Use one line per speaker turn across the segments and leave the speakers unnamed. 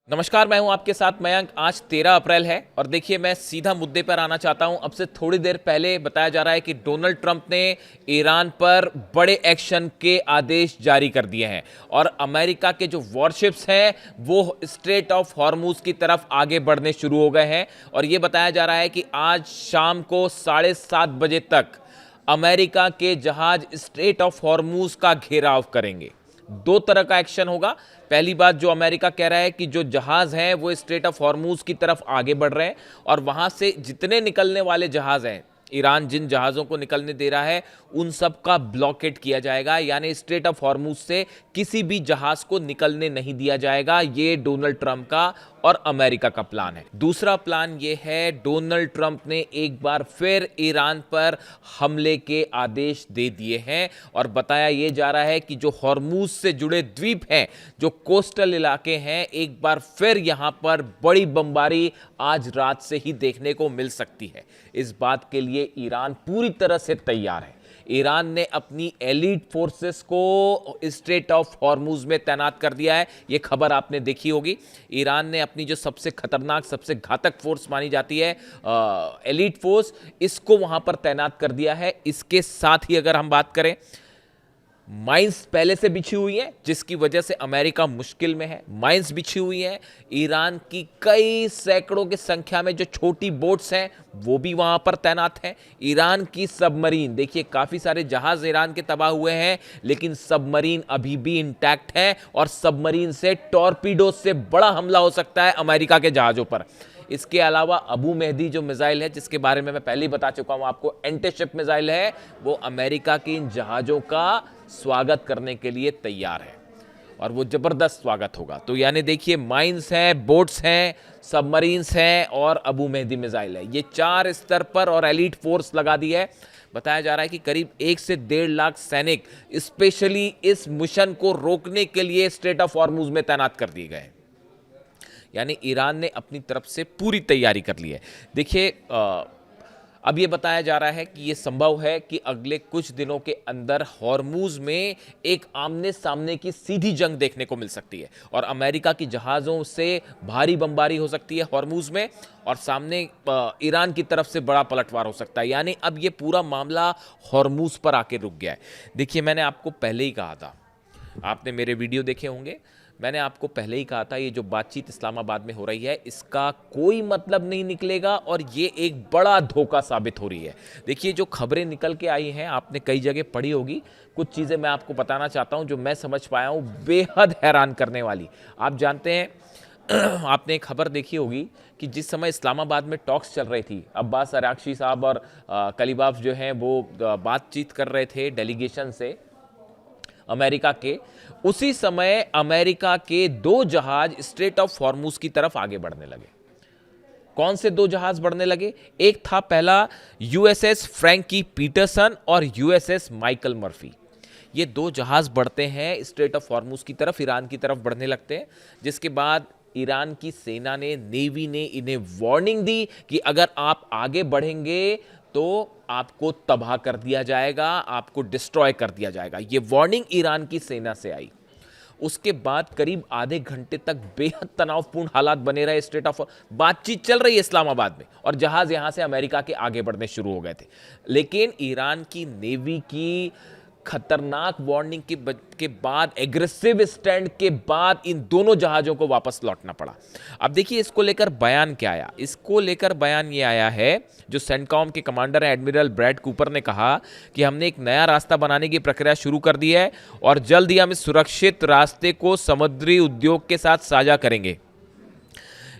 नमस्कार, मैं हूं आपके साथ मयंक। आज 13 अप्रैल है और देखिए मैं सीधा मुद्दे पर आना चाहता हूं। अब से थोड़ी देर पहले बताया जा रहा है कि डोनाल्ड ट्रंप ने ईरान पर बड़े एक्शन के आदेश जारी कर दिए हैं और अमेरिका के जो वॉरशिप्स हैं वो स्ट्रेट ऑफ हॉर्मूज की तरफ आगे बढ़ने शुरू हो गए हैं। और ये बताया जा रहा है कि आज शाम को 7:30 बजे तक अमेरिका के जहाज स्ट्रेट ऑफ हॉर्मूज का घेराव करेंगे। दो तरह का एक्शन होगा। पहली बात, जो अमेरिका कह रहा है कि जो जहाज हैं वो स्ट्रेट ऑफ हॉर्मूज की तरफ आगे बढ़ रहे हैं और वहां से जितने निकलने वाले जहाज हैं, ईरान जिन जहाज़ों को निकलने दे रहा है उन सब का ब्लॉकेट किया जाएगा, यानी स्ट्रेट ऑफ हॉर्मूज से किसी भी जहाज को निकलने नहीं दिया जाएगा। ये डोनाल्ड ट्रंप का और अमेरिका का प्लान है। दूसरा प्लान ये है, डोनाल्ड ट्रंप ने एक बार फिर ईरान पर हमले के आदेश दे दिए हैं और बताया ये जा रहा है कि जो हॉर्मूज से जुड़े द्वीप हैं, जो कोस्टल इलाके हैं, एक बार फिर यहां पर बड़ी बमबारी आज रात से ही देखने को मिल सकती है। इस बात के लिए ईरान पूरी तरह से तैयार है। ईरान ने अपनी एलीट फोर्सेस को स्ट्रेट ऑफ हॉर्मूज में तैनात कर दिया है। यह खबर आपने देखी होगी। ईरान ने अपनी जो सबसे खतरनाक, सबसे घातक फोर्स मानी जाती है एलीट फोर्स, इसको वहां पर तैनात कर दिया है। इसके साथ ही अगर हम बात करें, माइंस पहले से बिछी हुई है जिसकी वजह से अमेरिका मुश्किल में है। माइंस बिछी हुई है। ईरान की कई सैकड़ों की संख्या में जो छोटी बोट्स हैं वो भी वहां पर तैनात हैं। ईरान की सबमरीन, देखिए काफी सारे जहाज ईरान के तबाह हुए हैं लेकिन सबमरीन अभी भी इंटैक्ट है और सबमरीन से टॉर्पीडो से बड़ा हमला हो सकता है अमेरिका के जहाजों पर। इसके अलावा अबू मेहदी जो मिसाइल है, जिसके बारे में मैं पहले ही बता चुका हूं आपको, एंटीशिप मिसाइल है, वो अमेरिका के इन जहाजों का स्वागत करने के लिए तैयार है और वो जबरदस्त स्वागत होगा। तो यानी देखिए, माइंस हैं, बोट्स हैं, सबमरीन्स हैं और अबू मेहदी मिसाइल है। ये 4 स्तर पर और एलीट फोर्स लगा दी है। बताया जा रहा है कि करीब 1 से 1.5 लाख सैनिक स्पेशली इस मिशन को रोकने के लिए स्ट्रेट ऑफ हॉर्मूज में तैनात कर दिए गए। यानी ईरान ने अपनी तरफ से पूरी तैयारी कर ली है। देखिए, अब ये बताया जा रहा है कि ये संभव है कि अगले कुछ दिनों के अंदर हॉर्मूज में एक आमने सामने की सीधी जंग देखने को मिल सकती है और अमेरिका की जहाज़ों से भारी बमबारी हो सकती है हॉर्मूज में और सामने ईरान की तरफ से बड़ा पलटवार हो सकता है। यानी अब ये पूरा मामला हॉर्मूज पर आके रुक गया है। देखिए, मैंने आपको पहले ही कहा था, आपने मेरे वीडियो देखे होंगे, मैंने आपको पहले ही कहा था ये जो बातचीत इस्लामाबाद में हो रही है इसका कोई मतलब नहीं निकलेगा और ये एक बड़ा धोखा साबित हो रही है। देखिए, जो खबरें निकल के आई हैं आपने कई जगह पढ़ी होगी। कुछ चीज़ें मैं आपको बताना चाहता हूं जो मैं समझ पाया हूं, बेहद हैरान करने वाली। आप जानते हैं आपने एक खबर देखी होगी कि जिस समय इस्लामाबाद में टॉक्स चल रही थी, अब्बास अरागची साहब और कलीबाफ जो हैं वो बातचीत कर रहे थे डेलीगेशन से अमेरिका के, उसी समय अमेरिका के 2 जहाज स्ट्रेट ऑफ हॉर्मूज की तरफ आगे बढ़ने लगे। कौन से 2 जहाज बढ़ने लगे? एक था पहला यूएसएस फ्रैंकी पीटरसन और यूएसएस माइकल मर्फी। ये 2 जहाज बढ़ते हैं स्ट्रेट ऑफ हॉर्मूज की तरफ, ईरान की तरफ बढ़ने लगते हैं, जिसके बाद ईरान की सेना ने, नेवी ने इन्हें वार्निंग दी कि अगर आप आगे बढ़ेंगे तो आपको तबाह कर दिया जाएगा, आपको डिस्ट्रॉय कर दिया जाएगा। ये वार्निंग ईरान की सेना से आई। उसके बाद करीब आधे घंटे तक बेहद तनावपूर्ण हालात बने रहे स्ट्रेट ऑफ, बातचीत चल रही है इस्लामाबाद में और जहाज यहां से अमेरिका के आगे बढ़ने शुरू हो गए थे। लेकिन ईरान की नेवी की खतरनाक वार्निंग के बाद, एग्रेसिव स्टैंड के बाद इन दोनों जहाजों को वापस लौटना पड़ा। अब देखिए, इसको लेकर बयान क्या आया। इसको लेकर बयान ये आया है, जो सेंटकॉम के कमांडर हैं एडमिरल ब्रैड कूपर ने कहा कि हमने एक नया रास्ता बनाने की प्रक्रिया शुरू कर दी है और जल्द ही हम इस सुरक्षित रास्ते को समुद्री उद्योग के साथ साझा करेंगे।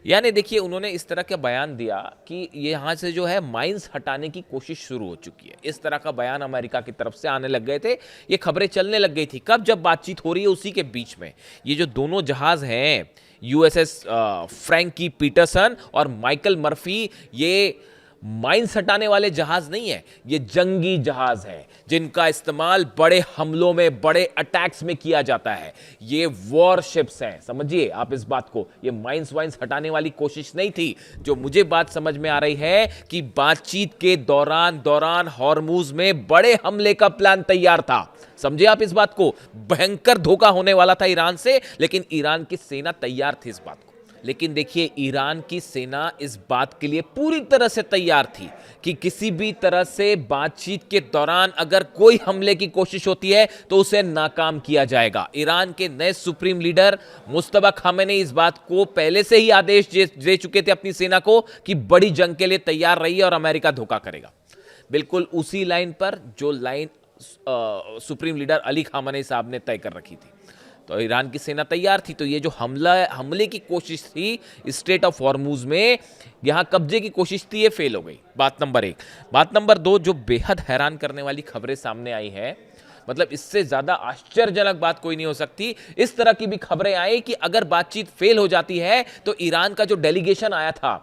यानी देखिए, उन्होंने इस तरह का बयान दिया कि ये यहाँ से जो है माइंस हटाने की कोशिश शुरू हो चुकी है। इस तरह का बयान अमेरिका की तरफ से आने लग गए थे। ये खबरें चलने लग गई थी कब? जब बातचीत हो रही है उसी के बीच में ये जो दोनों जहाज हैं, यूएसएस फ्रैंकी पीटरसन और माइकल मर्फी, ये माइंस हटाने वाले जहाज नहीं है, ये जंगी जहाज हैं जिनका इस्तेमाल बड़े हमलों में, बड़े अटैक्स में किया जाता है। ये वॉरशिप्स हैं, समझिए आप इस बात को। ये माइंस वाइंस हटाने वाली कोशिश नहीं थी। जो मुझे बात समझ में आ रही है कि बातचीत के दौरान हॉर्मूज में बड़े हमले का प्लान तैयार था। समझे आप इस बात को? भयंकर धोखा होने वाला था ईरान से, लेकिन ईरान की सेना तैयार थी इस बात को। लेकिन देखिए ईरान की सेना इस बात के लिए पूरी तरह से तैयार थी कि किसी भी तरह से बातचीत के दौरान अगर कोई हमले की कोशिश होती है तो उसे नाकाम किया जाएगा। ईरान के नए सुप्रीम लीडर मुस्तफा खामेनी इस बात को पहले से ही आदेश दे चुके थे अपनी सेना को कि बड़ी जंग के लिए तैयार रहिए और अमेरिका धोखा करेगा। बिल्कुल उसी लाइन पर जो line supreme leader Ali Khamenei साहब ने तय कर रखी थी, तो ईरान की सेना तैयार थी। तो ये जो हमले की कोशिश थी स्ट्रेट ऑफ हॉर्मुज में, यहां कब्जे की कोशिश थी, ये फेल हो गई। बात नंबर 1। बात नंबर 2, जो बेहद हैरान करने वाली खबरें सामने आई हैं, मतलब इससे ज्यादा आश्चर्यजनक बात कोई नहीं हो सकती। इस तरह की भी खबरें आई कि अगर बातचीत फेल हो जाती है तो ईरान का जो डेलीगेशन आया था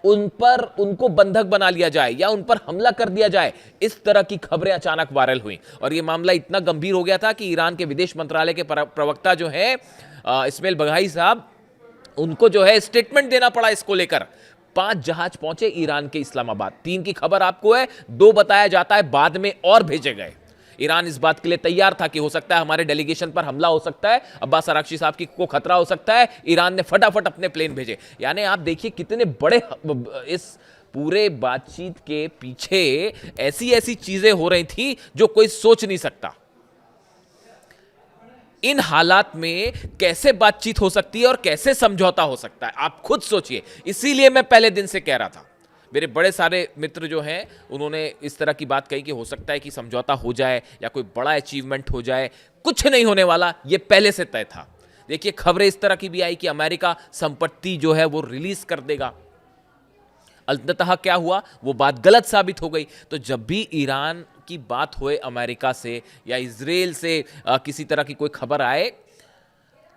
उनको बंधक बना लिया जाए या उन पर हमला कर दिया जाए। इस तरह की खबरें अचानक वायरल हुई और यह मामला इतना गंभीर हो गया था कि ईरान के विदेश मंत्रालय के प्रवक्ता जो है इस्माइल बघाई साहब, उनको जो है स्टेटमेंट देना पड़ा इसको लेकर। 5 जहाज पहुंचे ईरान के इस्लामाबाद। 3 की खबर आपको है, 2 बताया जाता है बाद में और भेजे गए। ईरान इस बात के लिए तैयार था कि हो सकता है हमारे डेलीगेशन पर हमला हो सकता है, अब्बास अराक्ची साहब को खतरा हो सकता है। ईरान ने फटाफट अपने प्लेन भेजे। यानी आप देखिए कितने बड़े इस पूरे बातचीत के पीछे ऐसी ऐसी चीजें हो रही थी जो कोई सोच नहीं सकता। इन हालात में कैसे बातचीत हो सकती है और कैसे समझौता हो सकता है, आप खुद सोचिए। इसीलिए मैं पहले दिन से कह रहा था, मेरे बड़े सारे मित्र जो हैं उन्होंने इस तरह की बात कही कि हो सकता है कि समझौता हो जाए या कोई बड़ा अचीवमेंट हो जाए। कुछ नहीं होने वाला, ये पहले से तय था। देखिए खबरें इस तरह की भी आई कि अमेरिका संपत्ति जो है वो रिलीज कर देगा। अंततः क्या हुआ, वो बात गलत साबित हो गई। तो जब भी ईरान की बात होए अमेरिका से या इजराइल से किसी तरह की कोई खबर आए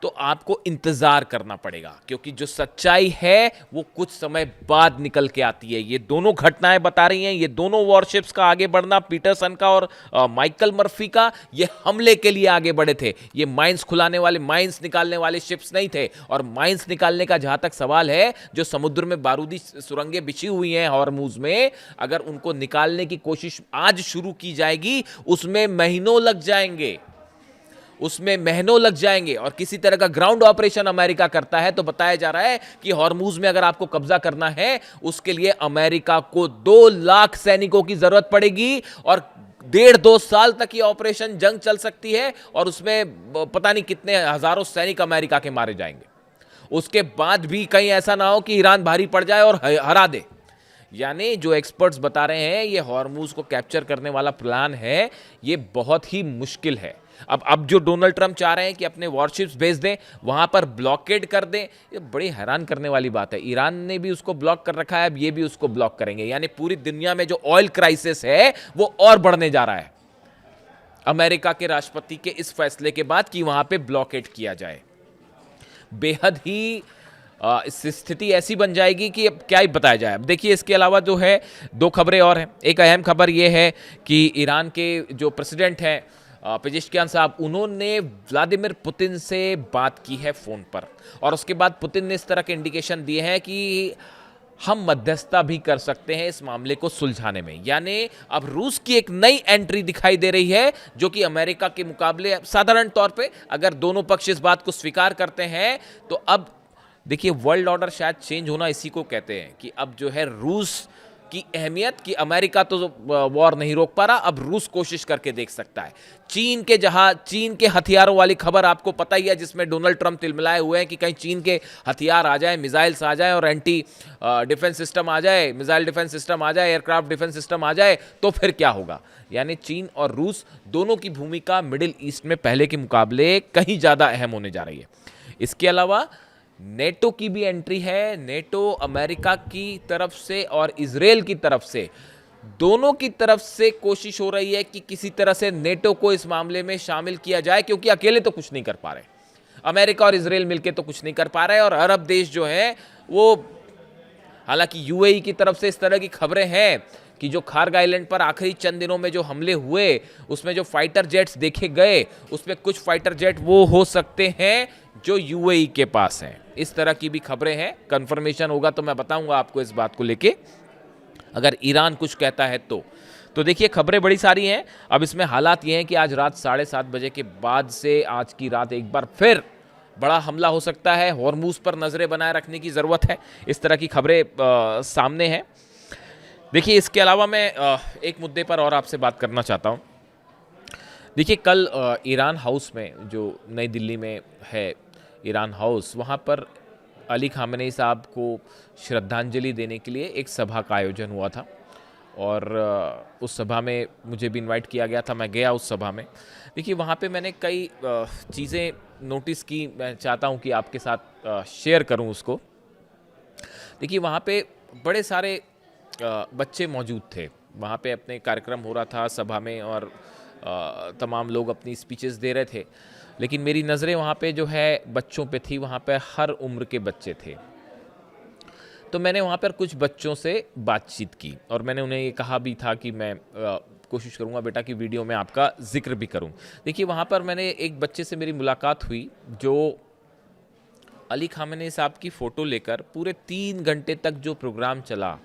तो आपको इंतजार करना पड़ेगा, क्योंकि जो सच्चाई है वो कुछ समय बाद निकल के आती है। ये दोनों घटनाएं बता रही हैं, ये दोनों वॉरशिप्स का आगे बढ़ना, पीटरसन का और माइकल मर्फी का, ये हमले के लिए आगे बढ़े थे। ये माइंस माइंस निकालने वाले शिप्स नहीं थे। और माइंस निकालने का जहां तक सवाल है, जो समुद्र में बारूदी सुरंगें बिछी हुई हैं हॉर्मुज में, अगर उनको निकालने की कोशिश आज शुरू की जाएगी उसमें महीनों लग जाएंगे, और किसी तरह का ग्राउंड ऑपरेशन अमेरिका करता है तो बताया जा रहा है कि हॉर्मुज में अगर आपको कब्जा करना है उसके लिए अमेरिका को 2 लाख सैनिकों की जरूरत पड़ेगी और 1.5-2 साल तक ये ऑपरेशन जंग चल सकती है और उसमें पता नहीं कितने हजारों सैनिक अमेरिका के मारे जाएंगे। उसके बाद भी कहीं ऐसा ना हो कि ईरान भारी पड़ जाए और हरा दे। यानी जो एक्सपर्ट्स बता रहे हैं ये हॉर्मुज को कैप्चर करने वाला प्लान है, ये बहुत ही मुश्किल है। अब जो डोनाल्ड ट्रंप चाह रहे हैं कि अपने वॉरशिप्स भेज दें, वहां पर ब्लॉकेड कर दें, ये बड़ी हैरान करने वाली बात है। ईरान ने भी उसको ब्लॉक कर रखा है, अब ये भी उसको ब्लॉक करेंगे। यानी पूरी दुनिया में जो ऑयल क्राइसिस है वो और बढ़ने जा रहा है अमेरिका के राष्ट्रपति के इस फैसले के बाद कि वहां पे ब्लॉकेड किया जाए। बेहद ही इस स्थिति ऐसी बन जाएगी कि अब क्या ही बताया जाए। अब देखिए इसके अलावा जो है 2 खबरें और हैं। एक अहम खबर यह है कि ईरान के जो प्रेसिडेंट हैं पेजेश्कियान साहब, उन्होंने व्लादिमीर पुतिन से बात की है फ़ोन पर, और उसके बाद पुतिन ने इस तरह के इंडिकेशन दिए हैं कि हम मध्यस्थता भी कर सकते हैं इस मामले को सुलझाने में। यानी अब रूस की एक नई एंट्री दिखाई दे रही है, जो कि अमेरिका के मुकाबले साधारण तौर पे अगर दोनों पक्ष इस बात को स्वीकार करते हैं तो अब देखिए वर्ल्ड ऑर्डर शायद चेंज होना इसी को कहते हैं कि अब जो है रूस की अहमियत, कि अमेरिका तो वॉर नहीं रोक पा रहा, अब रूस कोशिश करके देख सकता है। चीन के हथियारों वाली खबर आपको पता ही है, जिसमें डोनाल्ड ट्रंप तिलमिलाए हुए हैं कि कहीं चीन के हथियार आ जाए, मिसाइल्स आ जाए और एंटी डिफेंस सिस्टम आ जाए, मिसाइल डिफेंस सिस्टम आ जाए, एयरक्राफ्ट डिफेंस सिस्टम आ जाए तो फिर क्या होगा। यानी चीन और रूस दोनों की भूमिका मिडिल ईस्ट में पहले के मुकाबले कहीं ज़्यादा अहम होने जा रही है। इसके अलावा नेटो की भी एंट्री है। नेटो अमेरिका की तरफ से और इजराइल की तरफ से, दोनों की तरफ से कोशिश हो रही है कि किसी तरह से नेटो को इस मामले में शामिल किया जाए, क्योंकि अकेले तो कुछ नहीं कर पा रहे। अमेरिका और इजराइल मिलकर तो कुछ नहीं कर पा रहे, और अरब देश जो है वो, हालांकि यूएई की तरफ से इस तरह की खबरें हैं कि जो खार्ग आइलैंड पर आखिरी चंद दिनों में जो हमले हुए उसमें जो फाइटर जेट्स देखे गए उसमें कुछ फाइटर जेट वो हो सकते हैं जो यूएई के पास हैं। इस तरह की भी खबरें हैं। कंफर्मेशन होगा तो मैं बताऊंगा आपको इस बात को लेके, अगर ईरान कुछ कहता है तो देखिए खबरें बड़ी सारी हैं। अब इसमें हालात ये हैं कि आज रात 7:30 बजे के बाद से आज की रात एक बार फिर बड़ा हमला हो सकता है, हॉर्मूज पर नज़रें बनाए रखने की ज़रूरत है, इस तरह की खबरें सामने हैं। देखिए, इसके अलावा मैं एक मुद्दे पर और आपसे बात करना चाहता हूँ। देखिए, कल ईरान हाउस में, जो नई दिल्ली में है ईरान हाउस, वहाँ पर अली खामेनी साहब को श्रद्धांजलि देने के लिए एक सभा का आयोजन हुआ था और उस सभा में मुझे भी इनवाइट किया गया था। मैं गया उस सभा में। देखिए, वहाँ पे मैंने कई चीज़ें नोटिस की, मैं चाहता हूँ कि आपके साथ शेयर करूँ उसको। देखिए, वहाँ पे बड़े सारे बच्चे मौजूद थे। वहाँ पे अपने कार्यक्रम हो रहा था सभा में और तमाम लोग अपनी स्पीचेस दे रहे थे, लेकिन मेरी नज़रें वहाँ पे जो है बच्चों पे थी। वहाँ पे हर उम्र के बच्चे थे। तो मैंने वहाँ पर कुछ बच्चों से बातचीत की और मैंने उन्हें ये कहा भी था कि मैं कोशिश करूँगा बेटा कि वीडियो में आपका जिक्र भी करूँ। देखिए, वहाँ पर मैंने एक बच्चे से मेरी मुलाकात हुई जो अली खामेनी साहब की फ़ोटो लेकर पूरे 3 घंटे तक जो प्रोग्राम चला,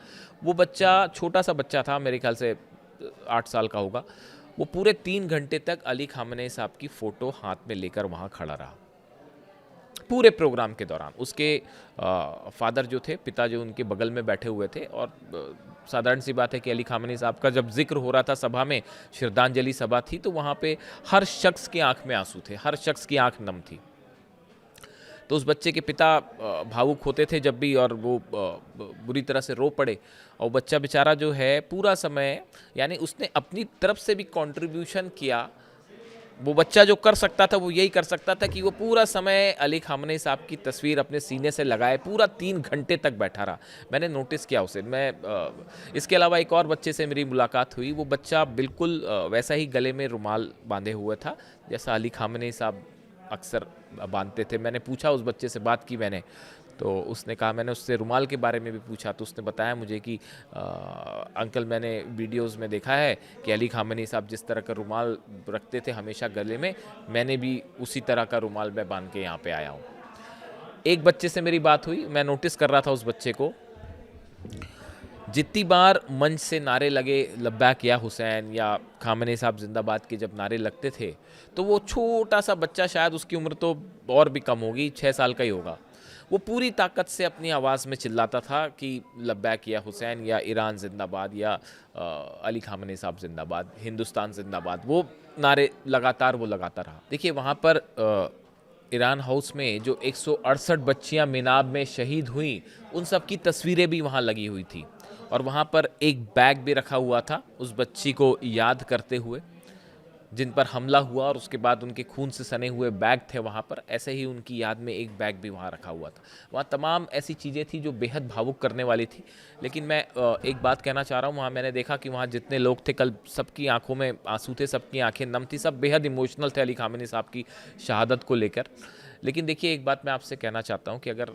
वो बच्चा छोटा सा बच्चा था, मेरे ख्याल से 8 साल का होगा। वो पूरे 3 घंटे तक अली खामेनी साहब की फ़ोटो हाथ में लेकर वहाँ खड़ा रहा पूरे प्रोग्राम के दौरान। उसके फादर जो थे, पिता जो उनके बगल में बैठे हुए थे और साधारण सी बात है कि अली खामेनी साहब का जब जिक्र हो रहा था सभा में, श्रद्धांजलि सभा थी, तो वहाँ पे हर शख्स की आंख में आंसू थे, हर शख्स की आंख नम थी। तो उस बच्चे के पिता भावुक होते थे जब भी, और वो बुरी तरह से रो पड़े। और बच्चा बेचारा जो है पूरा समय, यानी उसने अपनी तरफ से भी कंट्रीब्यूशन किया। वो बच्चा जो कर सकता था वो यही कर सकता था कि वो पूरा समय अली खामेनी साहब की तस्वीर अपने सीने से लगाए पूरा 3 घंटे तक बैठा रहा। मैंने नोटिस किया उसे। इसके अलावा एक और बच्चे से मेरी मुलाकात हुई। वो बच्चा बिल्कुल वैसा ही गले में रुमाल बांधे हुए था जैसा अली खामेनी साहब अक्सर बांधते थे। मैंने पूछा, उस बच्चे से बात की मैंने, तो उसने कहा, मैंने उससे रुमाल के बारे में भी पूछा तो उसने बताया मुझे कि अंकल, मैंने वीडियोस में देखा है कि अली खामेनी साहब जिस तरह का रुमाल रखते थे हमेशा गले में, मैंने भी उसी तरह का रुमाल मैं बांध के यहाँ पे आया हूँ। एक बच्चे से मेरी बात हुई। मैं नोटिस कर रहा था उस बच्चे को, जितनी बार मंच से नारे लगे लब्बैक या हुसैन या खामेनी साहब जिंदाबाद के जब नारे लगते थे, तो वो छोटा सा बच्चा, शायद उसकी उम्र तो और भी कम होगी, 6 साल का ही होगा, वो पूरी ताकत से अपनी आवाज़ में चिल्लाता था कि लब्बैक या हुसैन या ईरान जिंदाबाद या अली खामेनी साहब जिंदाबाद, हिंदुस्तान जिंदाबाद। वो नारे लगातार वो लगाता रहा। देखिए, वहाँ पर ईरान हाउस में जो 168 बच्चियाँ मिनाब में शहीद हुई, उन सब की तस्वीरें भी वहाँ लगी हुई थी और वहाँ पर एक बैग भी रखा हुआ था उस बच्ची को याद करते हुए जिन पर हमला हुआ, और उसके बाद उनके खून से सने हुए बैग थे वहाँ पर। ऐसे ही उनकी याद में एक बैग भी वहाँ रखा हुआ था। वहाँ तमाम ऐसी चीज़ें थी जो बेहद भावुक करने वाली थी। लेकिन मैं एक बात कहना चाह रहा हूँ, वहाँ मैंने देखा कि वहाँ जितने लोग थे कल, सबकी आंखों में आंसू थे, सबकी आंखें नम थी, सब बेहद इमोशनल थे अली खामेनी साहब की शहादत को लेकर। लेकिन देखिए, एक बात मैं आपसे कहना चाहता हूँ कि अगर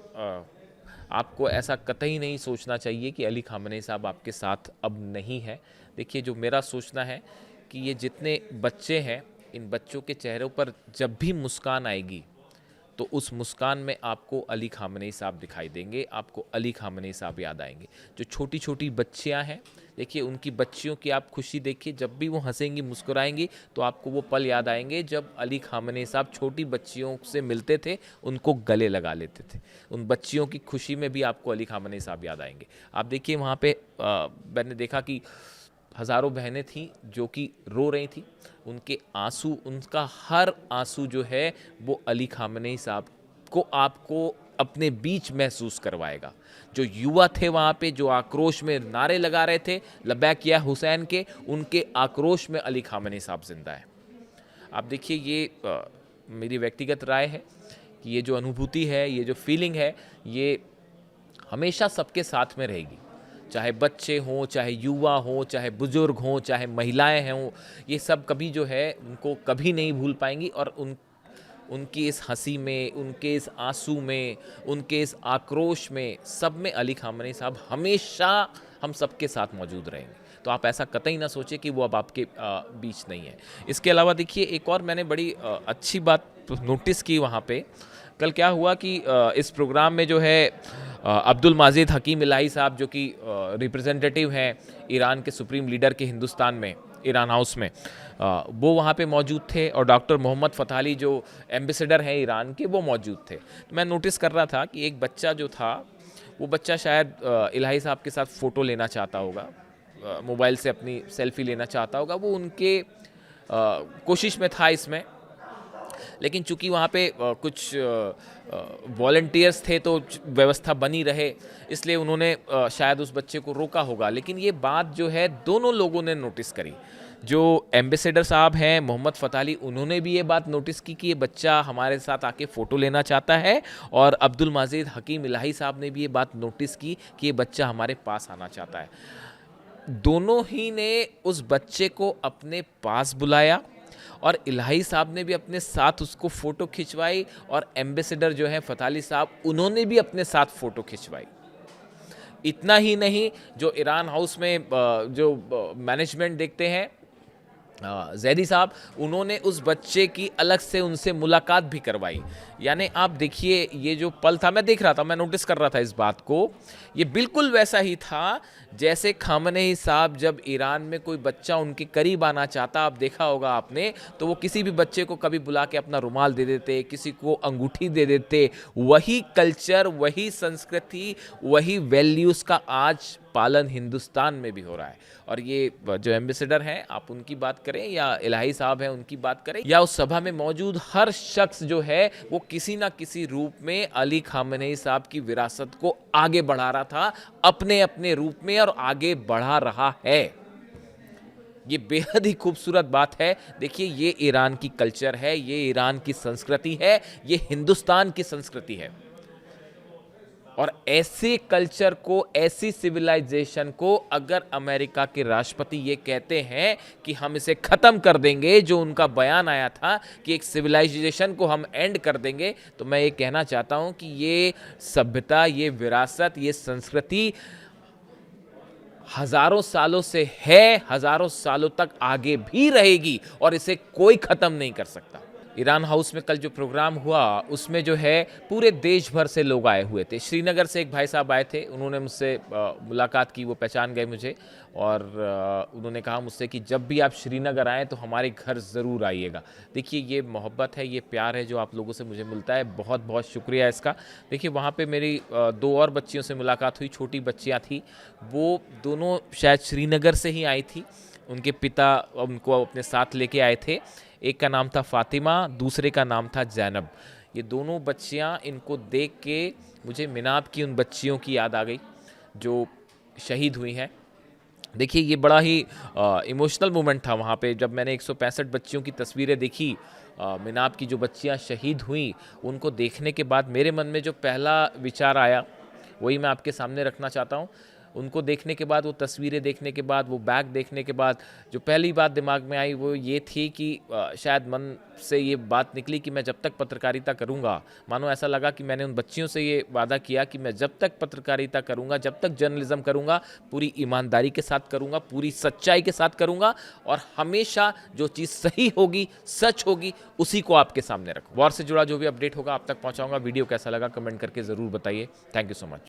आपको ऐसा कतई नहीं सोचना चाहिए कि अली खामेनी साहब आपके साथ अब नहीं है। देखिए, जो मेरा सोचना है कि ये जितने बच्चे हैं, इन बच्चों के चेहरों पर जब भी मुस्कान आएगी तो उस मुस्कान में आपको अली खामेनी साहब दिखाई देंगे, आपको अली खामेनी साहब याद आएंगे। जो छोटी छोटी बच्चियां हैं, देखिए, उनकी बच्चियों की आप खुशी देखिए, जब भी वो हंसेंगी, मुस्कुराएंगी, तो आपको वो पल याद आएंगे जब अली खामेनी साहब छोटी बच्चियों से मिलते थे, उनको गले लगा लेते थे। उन बच्चियों की खुशी में भी आपको अली खामेनी साहब याद आएंगे। आप देखिए, वहाँ पे मैंने देखा कि हज़ारों बहनें थीं जो कि रो रही थीं। उनके आंसू, उनका हर आंसू जो है वो अली खामेनी साहब को आपको अपने बीच महसूस करवाएगा। जो युवा थे वहाँ पे, जो आक्रोश में नारे लगा रहे थे लब्बैक या हुसैन के, उनके आक्रोश में अली खामेनी साहब जिंदा है। आप देखिए, ये मेरी व्यक्तिगत राय है कि ये जो अनुभूति है, ये जो फीलिंग है, ये हमेशा सबके साथ में रहेगी। चाहे बच्चे हों, चाहे युवा हों, चाहे बुजुर्ग हों, चाहे महिलाएं हों, ये सब कभी जो है उनको कभी नहीं भूल पाएंगी। और उनकी इस हंसी में, उनके इस आंसू में, उनके इस आक्रोश में, सब में अली खामेनी साहब हमेशा हम सबके साथ मौजूद रहेंगे। तो आप ऐसा कतई ना सोचें कि वो अब आपके बीच नहीं है। इसके अलावा देखिए, एक और मैंने बड़ी अच्छी बात नोटिस की वहाँ पे। कल क्या हुआ कि इस प्रोग्राम में जो है अब्दुल माजिद हकीम इलाही साहब, जो कि रिप्रेजेंटेटिव हैं ईरान के सुप्रीम लीडर के हिंदुस्तान में, ईरान हाउस में, वो वहाँ पे मौजूद थे और डॉक्टर मोहम्मद फ़तह अली जो एम्बेसडर हैं ईरान के, वो मौजूद थे। तो मैं नोटिस कर रहा था कि एक बच्चा जो था, वो बच्चा शायद इलाही साहब के साथ फ़ोटो लेना चाहता होगा, मोबाइल से अपनी सेल्फ़ी लेना चाहता होगा, वो उनके कोशिश में था इसमें। लेकिन चूंकि वहाँ पे कुछ वॉलंटियर्स थे तो व्यवस्था बनी रहे, इसलिए उन्होंने शायद उस बच्चे को रोका होगा। लेकिन ये बात जो है दोनों लोगों ने नोटिस करी। जो एम्बेसडर साहब हैं मोहम्मद फ़तह अली, उन्होंने भी ये बात नोटिस की कि ये बच्चा हमारे साथ आके फ़ोटो लेना चाहता है, और अब्दुल माजिद हकीम इलाही साहब ने भी ये बात नोटिस की कि ये बच्चा हमारे पास आना चाहता है। दोनों ही ने उस बच्चे को अपने पास बुलाया और इलाही साहब ने भी अपने साथ उसको फ़ोटो खिंचवाई, और एम्बेसडर जो है फ़तह अली साहब, उन्होंने भी अपने साथ फ़ोटो खिंचवाई। इतना ही नहीं, जो ईरान हाउस में जो मैनेजमेंट देखते हैं जैदी साहब, उन्होंने उस बच्चे की अलग से उनसे मुलाकात भी करवाई। यानी आप देखिए, ये जो पल था, मैं देख रहा था, मैं नोटिस कर रहा था इस बात को, ये बिल्कुल वैसा ही था जैसे खामनेई साहब जब ईरान में कोई बच्चा उनके करीब आना चाहता, आप देखा होगा आपने, तो वो किसी भी बच्चे को कभी बुला के अपना रुमाल दे देते, किसी को अंगूठी दे देते। वही कल्चर, वही संस्कृति, वही वैल्यूज़ का आज पालन हिंदुस्तान में भी हो रहा है। और ये जो एम्बेसडर हैं, आप उनकी बात करें या इलाही साहब हैं उनकी बात करें, या उस सभा में मौजूद हर शख्स जो है, वो किसी ना किसी रूप में अली खामनेई साहब की विरासत को आगे बढ़ा रहा था, अपने अपने रूप में, और आगे बढ़ा रहा है। ये बेहद ही खूबसूरत बात है। देखिए, ये ईरान की कल्चर है, ये ईरान की संस्कृति है, ये हिंदुस्तान की संस्कृति है। और ऐसे कल्चर को, ऐसी सिविलाइजेशन को अगर अमेरिका के राष्ट्रपति ये कहते हैं कि हम इसे ख़त्म कर देंगे, जो उनका बयान आया था कि एक सिविलाइजेशन को हम एंड कर देंगे, तो मैं ये कहना चाहता हूँ कि ये सभ्यता, ये विरासत, ये संस्कृति हज़ारों सालों से है, हज़ारों सालों तक आगे भी रहेगी, और इसे कोई ख़त्म नहीं कर सकता। ईरान हाउस में कल जो प्रोग्राम हुआ, उसमें जो है पूरे देश भर से लोग आए हुए थे। श्रीनगर से एक भाई साहब आए थे, उन्होंने मुझसे मुलाकात की, वो पहचान गए मुझे, और उन्होंने कहा मुझसे कि जब भी आप श्रीनगर आएँ तो हमारे घर ज़रूर आइएगा। देखिए, ये मोहब्बत है, ये प्यार है जो आप लोगों से मुझे मिलता है, बहुत बहुत शुक्रिया इसका। देखिए, वहाँ पे मेरी 2 और बच्चियों से मुलाकात हुई, छोटी बच्चियाँ थी, वो दोनों शायद श्रीनगर से ही आई थी। उनके पिता उनको अपने साथ लेके आए थे। एक का नाम था फ़ातिमा, दूसरे का नाम था ज़ैनब। ये दोनों बच्चियाँ, इनको देख के मुझे मिनाब की उन बच्चियों की याद आ गई जो शहीद हुई हैं। देखिए, ये बड़ा ही इमोशनल मोमेंट था वहाँ पे, जब मैंने 165 बच्चियों की तस्वीरें देखी। मिनाब की जो बच्चियाँ शहीद हुई, उनको देखने के बाद मेरे मन में जो पहला विचार आया, वही मैं आपके सामने रखना चाहता हूँ। उनको देखने के बाद, वो तस्वीरें देखने के बाद, वो बैग देखने के बाद, जो पहली बात दिमाग में आई वो ये थी कि शायद मन से ये बात निकली कि मैं जब तक पत्रकारिता करूँगा, मानो ऐसा लगा कि मैंने उन बच्चियों से ये वादा किया कि मैं जब तक पत्रकारिता करूँगा, जब तक जर्नलिज्म करूँगा, पूरी ईमानदारी के साथ करूँगा, पूरी सच्चाई के साथ करूँगा, और हमेशा जो चीज़ सही होगी, सच होगी, उसी को आपके सामने रखूँ। वॉर से जुड़ा जो भी अपडेट होगा आप तक पहुँचाऊँगा। वीडियो कैसा लगा कमेंट करके ज़रूर बताइए। Thank you so much.